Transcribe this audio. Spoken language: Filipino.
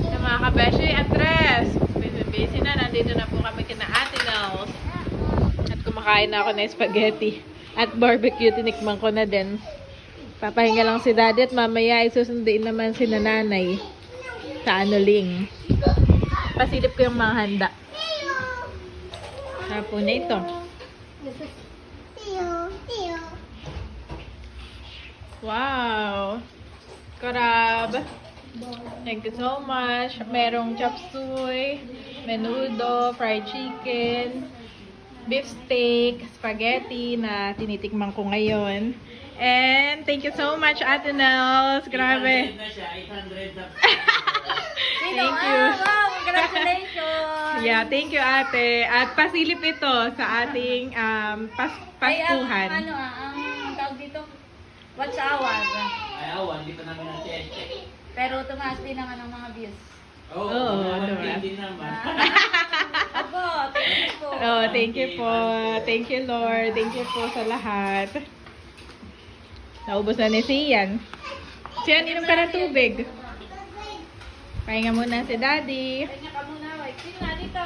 Sa mga kabeshi, Andres. Busy na. Nandito na po kami kina Ate Nels. At kumakain na ako ng spaghetti. At barbecue, tinikman ko na din. Papahinga lang si Daddy at mamaya ay susunduin naman si nanay sa anuling. Pasilip ko yung mga handa. Hapo na ito. Wow! Crab! Thank you so much. Merong chop suey, menudo, fried chicken, beef steak, spaghetti na tinitikman ko ngayon. And thank you so much, Ate Nels. Grabe. 800 na siya. 800 na. Thank you. Wow, congratulations! Yeah, thank you, Ate. At pasilip ito sa ating paskuhan. Ang tawag dito, watch hour. Ay, awan. Hindi pa namin na-check. Pero tumaas din naman ang mga views. Oo, diba? Hindi naman. Abo, thank you po. Oh, thank you po. Thank you, Lord. Thank you po sa lahat. Naubos na ni Sian. Sian, inom ka na tubig. Pahinga muna si Daddy. Kanya ka muna, wait. Sino na dito?